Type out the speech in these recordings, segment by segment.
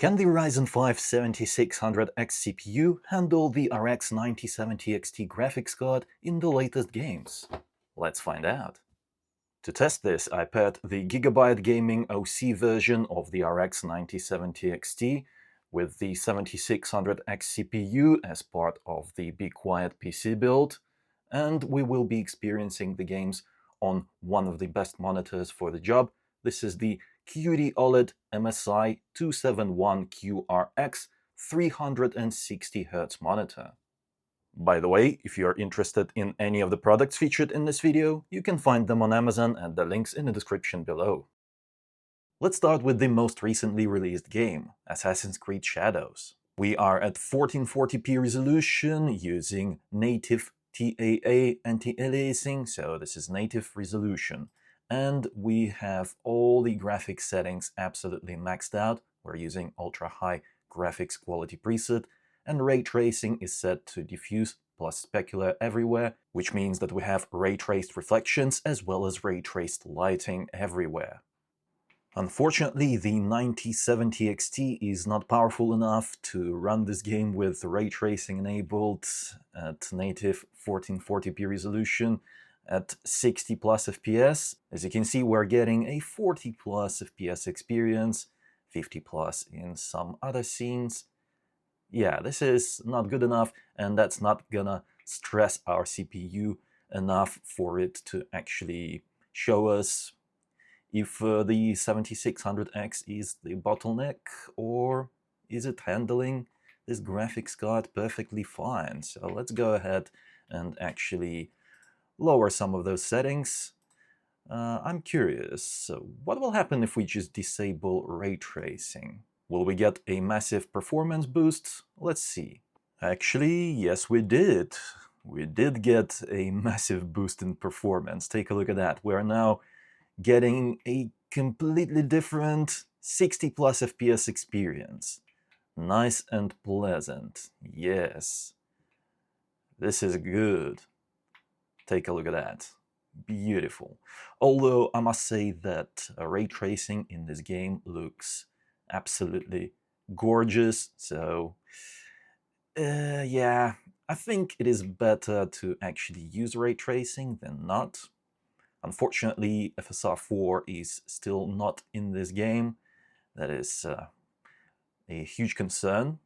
Can the Ryzen 5 7600X CPU handle the RX 9070 XT graphics card in the latest games? Let's find out. To test this, I paired the Gigabyte Gaming OC version of the RX 9070 XT with the 7600X CPU as part of the Be Quiet PC build, and we will be experiencing the games on one of the best monitors for the job. This is the QD OLED MSI 271QRX 360Hz monitor. By the way, if you're interested in any of the products featured in this video, you can find them on Amazon and the links in the description below. Let's start with the most recently released game, Assassin's Creed Shadows. We are at 1440p resolution using native TAA anti-aliasing, so this is native resolution. And we have all the graphics settings absolutely maxed out. We're using ultra-high graphics quality preset, and ray tracing is set to diffuse plus specular everywhere, which means that we have ray-traced reflections as well as ray-traced lighting everywhere. Unfortunately, the 9070 XT is not powerful enough to run this game with ray tracing enabled at native 1440p resolution at 60 plus FPS. As you can see, we're getting a 40 plus FPS experience, 50 plus in some other scenes. Yeah, this is not good enough, and that's not gonna stress our CPU enough for it to actually show us if the 7600X is the bottleneck, or is it handling this graphics card perfectly fine. So let's go ahead and actually lower some of those settings. I'm curious, so what will happen if we just disable ray tracing? Will we get a massive performance boost? Let's see. Actually, yes, we did. We did get a massive boost in performance. Take a look at that. We're now getting a completely different 60 plus FPS experience. Nice and pleasant. Yes. This is good. Take a look at that. Beautiful. Although I must say that ray tracing in this game looks absolutely gorgeous. So yeah, I think it is better to actually use ray tracing than not. Unfortunately, FSR 4 is still not in this game. That is a huge concern,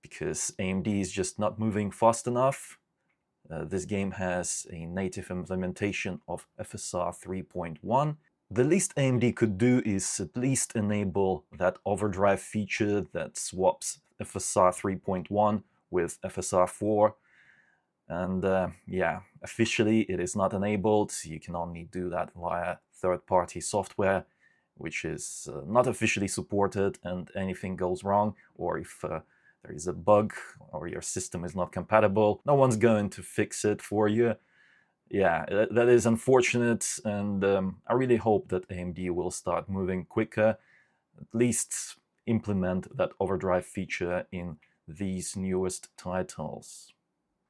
because AMD is just not moving fast enough. This game has a native implementation of FSR 3.1. The least AMD could do is at least enable that overdrive feature that swaps FSR 3.1 with FSR 4. And yeah, officially it is not enabled. You can only do that via third-party software, which is not officially supported, and anything goes wrong, or if there is a bug or your system is not compatible, no one's going to fix it for you. Yeah, that is unfortunate, and I really hope that AMD will start moving quicker, at least implement that overdrive feature in these newest titles.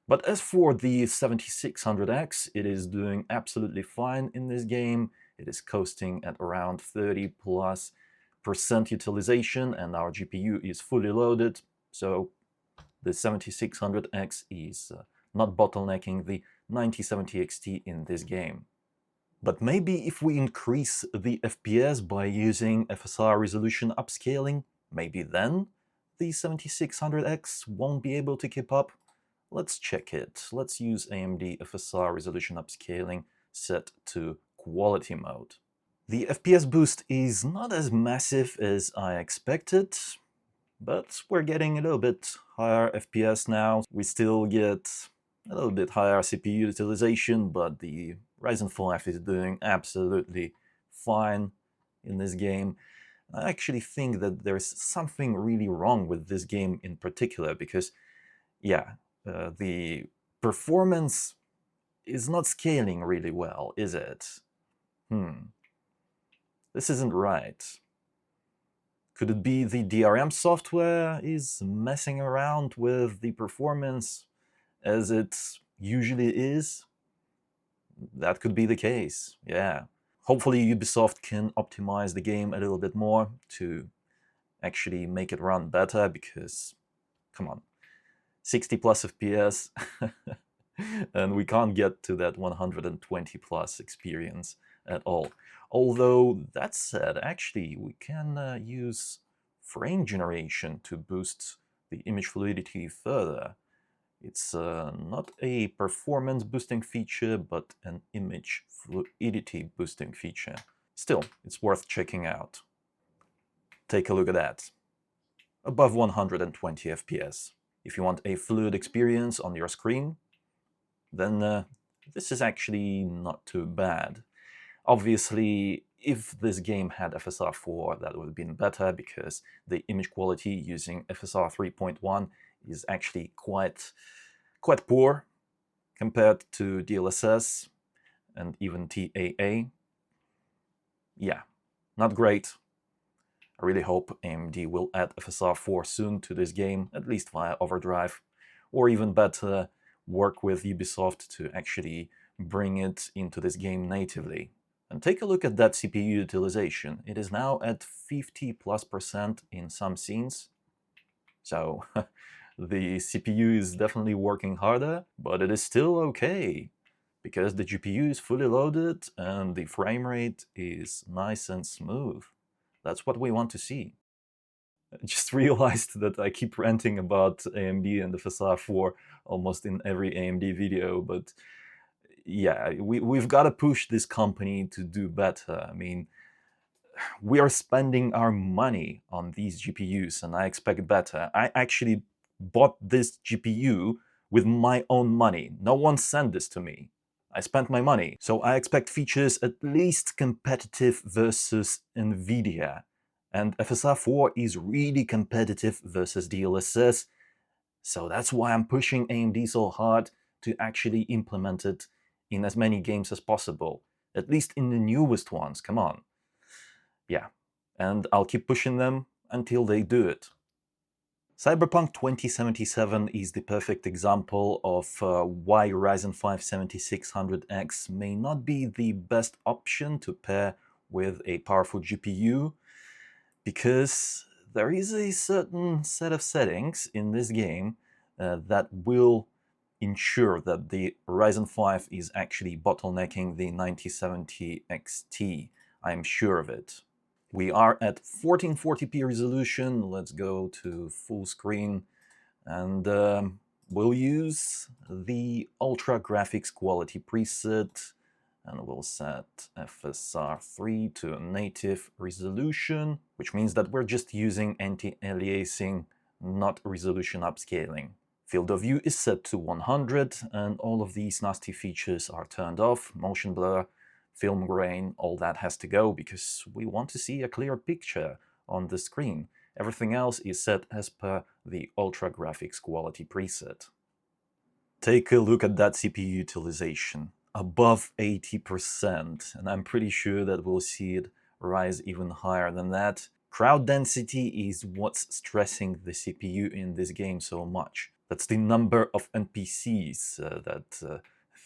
But as for the 7600X, it is doing absolutely fine in this game. It is coasting at around 30+% utilization, and our GPU is fully loaded. So the 7600X is not bottlenecking the 9070 XT in this game. But maybe if we increase the FPS by using FSR resolution upscaling, maybe then the 7600X won't be able to keep up. Let's check it. Let's use AMD FSR resolution upscaling set to quality mode. The FPS boost is not as massive as I expected, but we're getting a little bit higher FPS now. We still get a little bit higher CPU utilization, but the Ryzen 5 is doing absolutely fine in this game. I actually think that there's something really wrong with this game in particular, because yeah, the performance is not scaling really well, is it? This isn't right. Could it be the DRM software is messing around with the performance as it usually is? That could be the case, yeah. Hopefully Ubisoft can optimize the game a little bit more to actually make it run better, because, come on, 60 plus FPS, and we can't get to that 120 plus experience at all. Although, that said, actually, we can use frame generation to boost the image fluidity further. It's not a performance boosting feature, but an image fluidity boosting feature. Still, it's worth checking out. Take a look at that. Above 120 FPS. If you want a fluid experience on your screen, then this is actually not too bad. Obviously, if this game had FSR 4, that would have been better, because the image quality using FSR 3.1 is actually quite poor compared to DLSS and even TAA. Yeah, not great. I really hope AMD will add FSR 4 soon to this game, at least via Overdrive, or even better, work with Ubisoft to actually bring it into this game natively. And take a look at that CPU utilization. It is now at 50+% in some scenes. So the CPU is definitely working harder, but it is still okay, because the GPU is fully loaded and the frame rate is nice and smooth. That's what we want to see. I just realized that I keep ranting about AMD and the FSR 4 almost in every AMD video, but yeah, we've got to push this company to do better. I mean, we are spending our money on these GPUs, and I expect better. I actually bought this GPU with my own money. No one sent this to me. I spent my money. So I expect features at least competitive versus NVIDIA. And FSR 4 is really competitive versus DLSS. So that's why I'm pushing AMD so hard to actually implement it in as many games as possible. At least in the newest ones, come on. Yeah, and I'll keep pushing them until they do it. Cyberpunk 2077 is the perfect example of why Ryzen 5 7600X may not be the best option to pair with a powerful GPU, because there is a certain set of settings in this game that will ensure that the Ryzen 5 is actually bottlenecking the 9070 XT. I'm sure of it. We are at 1440p resolution. Let's go to full screen, and we'll use the Ultra Graphics Quality preset, and we'll set FSR 3 to native resolution, which means that we're just using anti-aliasing, not resolution upscaling. Field of view is set to 100, and all of these nasty features are turned off. Motion blur, film grain, all that has to go, because we want to see a clear picture on the screen. Everything else is set as per the Ultra Graphics Quality preset. Take a look at that CPU utilization, above 80%, and I'm pretty sure that we'll see it rise even higher than that. Crowd density is what's stressing the CPU in this game so much. That's the number of NPCs that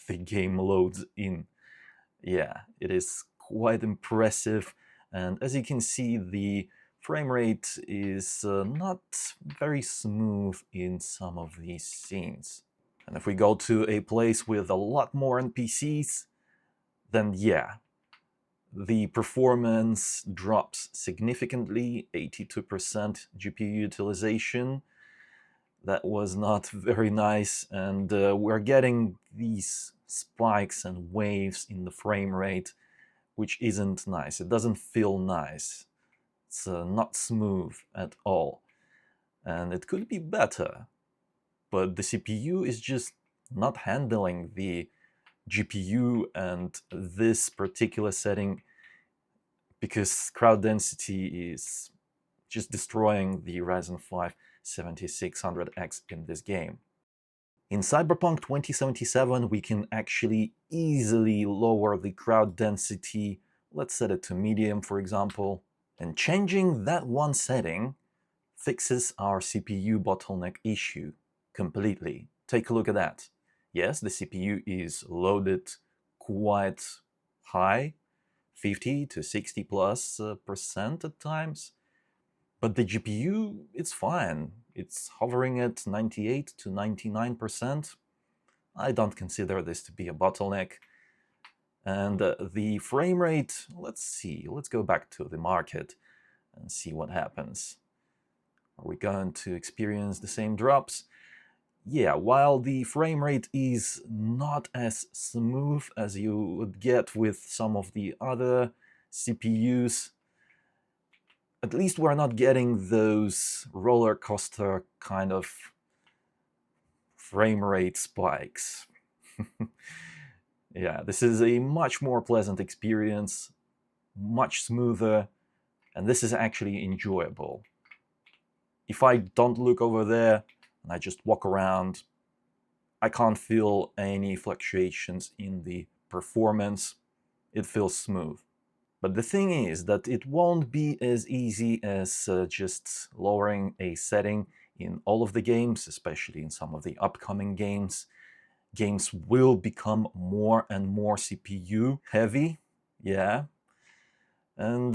the game loads in. Yeah, it is quite impressive, and as you can see, the frame rate is not very smooth in some of these scenes. And if we go to a place with a lot more NPCs, then yeah, the performance drops significantly, 82% GPU utilization. That was not very nice, and we're getting these spikes and waves in the frame rate, which isn't nice. It doesn't feel nice. It's not smooth at all, and it could be better, but the CPU is just not handling the GPU and this particular setting, because crowd density is just destroying the Ryzen 5 7600X in this game. In Cyberpunk 2077, we can actually easily lower the crowd density. Let's set it to medium, for example. And changing that one setting fixes our CPU bottleneck issue completely. Take a look at that. Yes, the CPU is loaded quite high, 50 to 60+ percent at times. But the GPU, it's fine. It's hovering at 98 to 99%. I don't consider this to be a bottleneck. And the frame rate, let's see, let's go back to the market and see what happens. Are we going to experience the same drops? Yeah, while the frame rate is not as smooth as you would get with some of the other CPUs, at least we're not getting those roller coaster kind of frame rate spikes. Yeah, this is a much more pleasant experience, much smoother, and this is actually enjoyable. If I don't look over there and I just walk around, I can't feel any fluctuations in the performance. It feels smooth. But the thing is that it won't be as easy as just lowering a setting in all of the games, especially in some of the upcoming games. Games will become more and more CPU heavy, yeah. And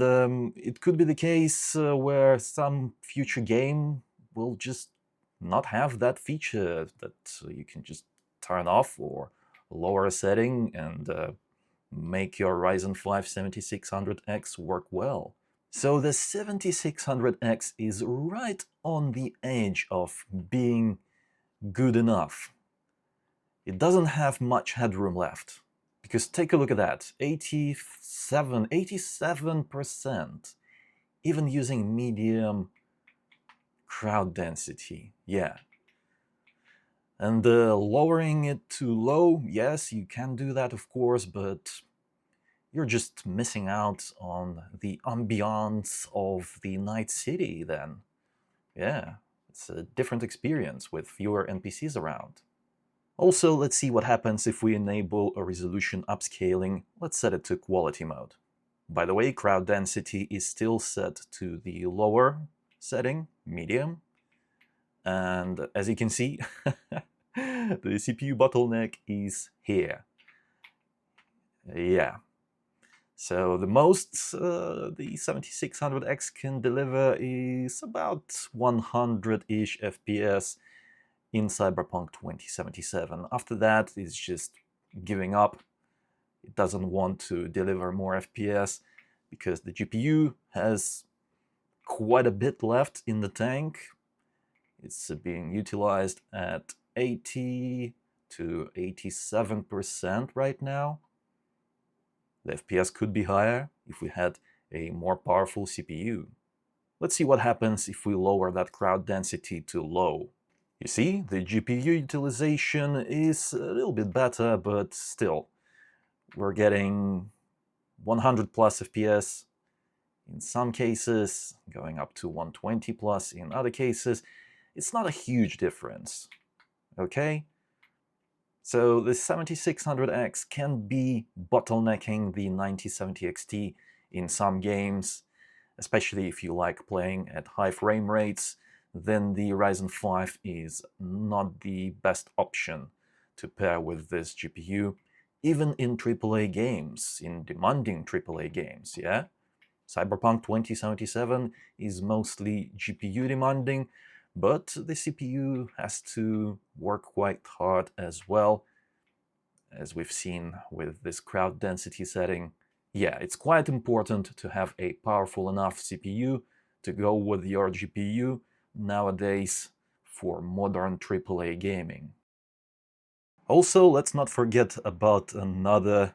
it could be the case where some future game will just not have that feature that you can just turn off or lower a setting and make your Ryzen 5 7600X work well. So the 7600X is right on the edge of being good enough. It doesn't have much headroom left. Because take a look at that, 87%, even using medium crowd density, yeah. And lowering it to low, yes, you can do that, of course, but you're just missing out on the ambiance of the night city then. Yeah, it's a different experience with fewer NPCs around. Also, let's see what happens if we enable a resolution upscaling. Let's set it to quality mode. By the way, crowd density is still set to the lower setting, medium. And as you can see, the CPU bottleneck is here. Yeah. So the most the 7600X can deliver is about 100-ish FPS in Cyberpunk 2077. After that, it's just giving up. It doesn't want to deliver more FPS because the GPU has quite a bit left in the tank. It's being utilized at 80 to 87% right now. The FPS could be higher if we had a more powerful CPU. Let's see what happens if we lower that crowd density to low. You see, the GPU utilization is a little bit better, but still, we're getting 100 plus FPS in some cases, going up to 120 plus in other cases. It's not a huge difference, okay? So the 7600X can be bottlenecking the 9070 XT in some games, especially if you like playing at high frame rates. Then the Ryzen 5 is not the best option to pair with this GPU, even in AAA games, in demanding AAA games, yeah? Cyberpunk 2077 is mostly GPU demanding, but the CPU has to work quite hard as well, as we've seen with this crowd density setting. Yeah, it's quite important to have a powerful enough CPU to go with your GPU nowadays for modern AAA gaming. Also, let's not forget about another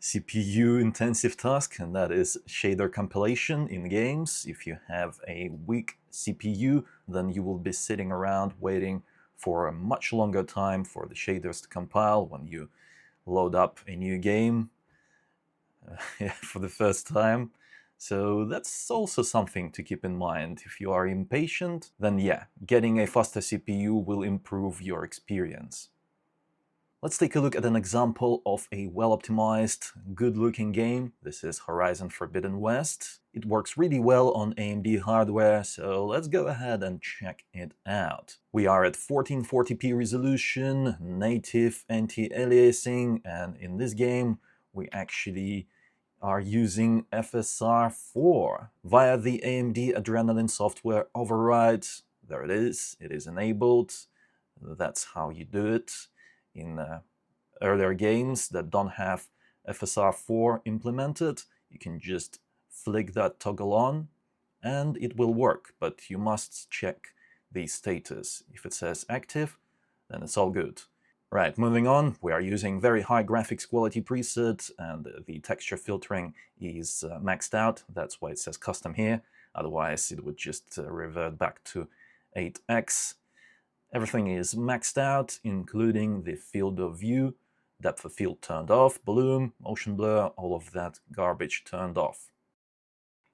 CPU-intensive task, and that is shader compilation in games. If you have a weak CPU, then you will be sitting around waiting for a much longer time for the shaders to compile when you load up a new game for the first time. So that's also something to keep in mind. If you are impatient, then yeah, getting a faster CPU will improve your experience. Let's take a look at an example of a well-optimized, good-looking game. This is Horizon Forbidden West. It works really well on AMD hardware, so let's go ahead and check it out. We are at 1440p resolution, native anti-aliasing, and in this game we actually are using FSR 4 via the AMD Adrenalin software override. There it is enabled. That's how you do it in earlier games that don't have FSR 4 implemented. You can just flick that toggle on and it will work, but you must check the status. If it says active, then it's all good. Right, moving on, we are using very high graphics quality preset, and the texture filtering is maxed out. That's why it says custom here. Otherwise, it would just revert back to 8x. Everything is maxed out, including the field of view, depth of field turned off, bloom, motion blur, all of that garbage turned off.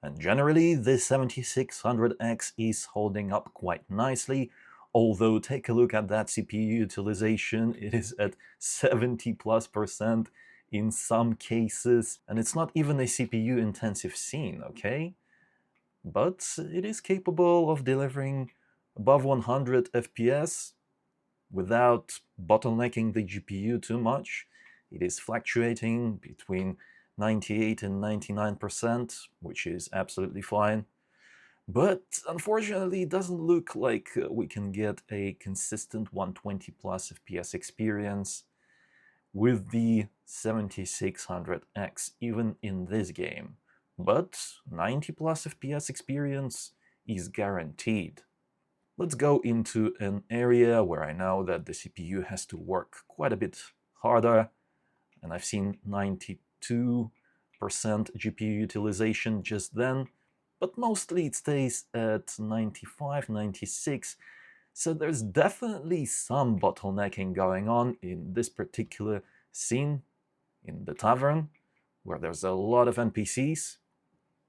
And generally, the 7600X is holding up quite nicely. Although, take a look at that CPU utilization, it is at 70+% in some cases, and it's not even a CPU intensive scene, okay? But it is capable of delivering above 100 FPS without bottlenecking the GPU too much. It is fluctuating between 98 and 99%, which is absolutely fine. But unfortunately, it doesn't look like we can get a consistent 120 plus FPS experience with the 7600X, even in this game. But 90 plus FPS experience is guaranteed. Let's go into an area where I know that the CPU has to work quite a bit harder, and I've seen 92% GPU utilization just then. But mostly it stays at 95, 96, so there's definitely some bottlenecking going on in this particular scene, in the tavern, where there's a lot of NPCs.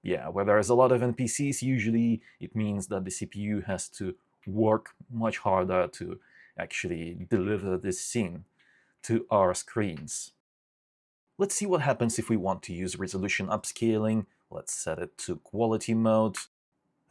Yeah, where there's a lot of NPCs, usually it means that the CPU has to work much harder to actually deliver this scene to our screens. Let's see what happens if we want to use resolution upscaling. Let's set it to quality mode.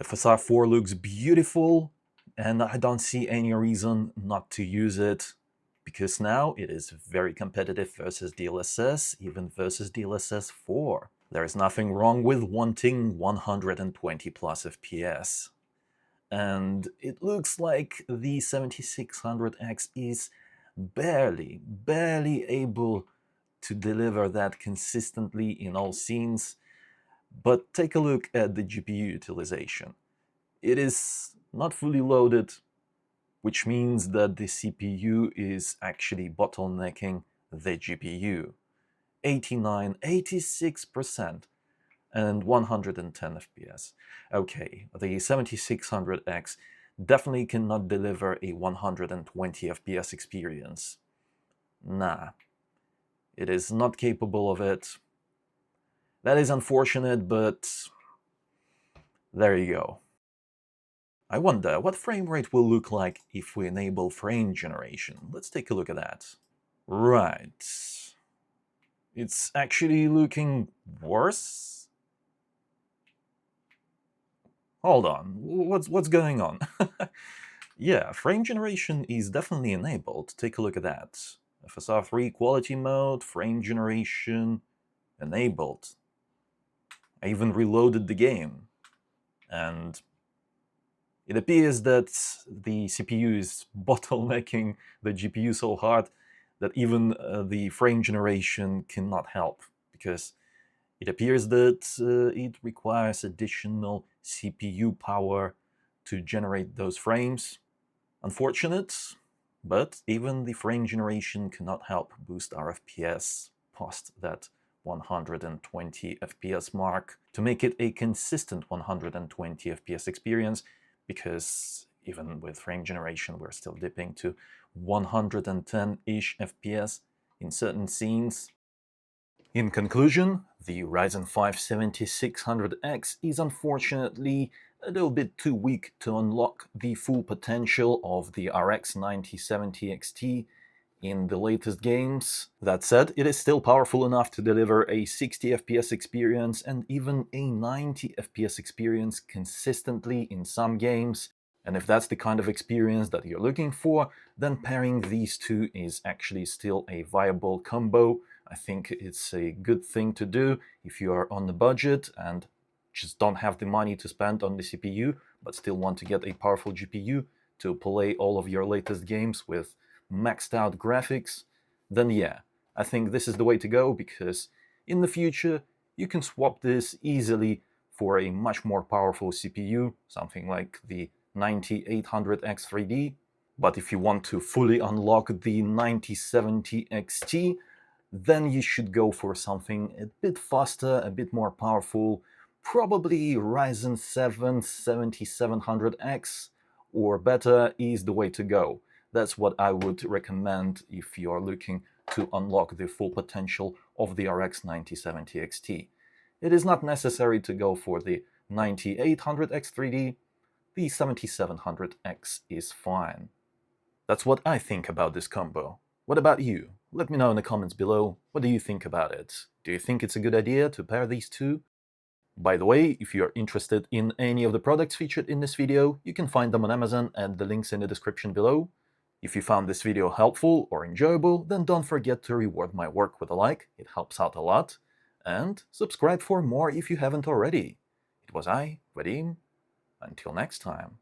FSR 4 looks beautiful, and I don't see any reason not to use it, because now it is very competitive versus DLSS, even versus DLSS 4. There is nothing wrong with wanting 120 plus FPS. And it looks like the 7600X is barely able to deliver that consistently in all scenes. But take a look at the GPU utilization. It is not fully loaded, which means that the CPU is actually bottlenecking the GPU. 89, 86%, and 110 FPS. Okay, the 7600X definitely cannot deliver a 120 FPS experience. Nah, it is not capable of it. That is unfortunate, but there you go. I wonder what frame rate will look like if we enable frame generation. Let's take a look at that. Right. It's actually looking worse? Hold on, what's going on? Yeah, frame generation is definitely enabled. Take a look at that. FSR 3 quality mode, frame generation enabled. I even reloaded the game, and it appears that the CPU is bottlenecking the GPU so hard that even the frame generation cannot help, because it appears that it requires additional CPU power to generate those frames. Unfortunate, but even the frame generation cannot help boost our FPS past that 120 FPS mark to make it a consistent 120 FPS experience, because even with frame generation we're still dipping to 110-ish FPS in certain scenes. In conclusion, the Ryzen 5 7600X is unfortunately a little bit too weak to unlock the full potential of the RX 9070 XT in the latest games. That said, it is still powerful enough to deliver a 60 FPS experience and even a 90 FPS experience consistently in some games. And if that's the kind of experience that you're looking for, then pairing these two is actually still a viable combo. I think it's a good thing to do if you are on the budget and just don't have the money to spend on the CPU, but still want to get a powerful GPU to play all of your latest games with maxed out graphics. Then yeah, I think this is the way to go, because in the future you can swap this easily for a much more powerful CPU, something like the 9800X 3D. But if you want to fully unlock the 9070 XT, then you should go for something a bit faster, a bit more powerful, probably Ryzen 7 7700X or better is the way to go. That's what I would recommend if you're looking to unlock the full potential of the RX 9070 XT. It is not necessary to go for the 9800X 3D, the 7700X is fine. That's what I think about this combo. What about you? Let me know in the comments below. What do you think about it? Do you think it's a good idea to pair these two? By the way, if you are interested in any of the products featured in this video, you can find them on Amazon and the links in the description below. If you found this video helpful or enjoyable, then don't forget to reward my work with a like, it helps out a lot. And subscribe for more if you haven't already. It was I, Vadim. Until next time.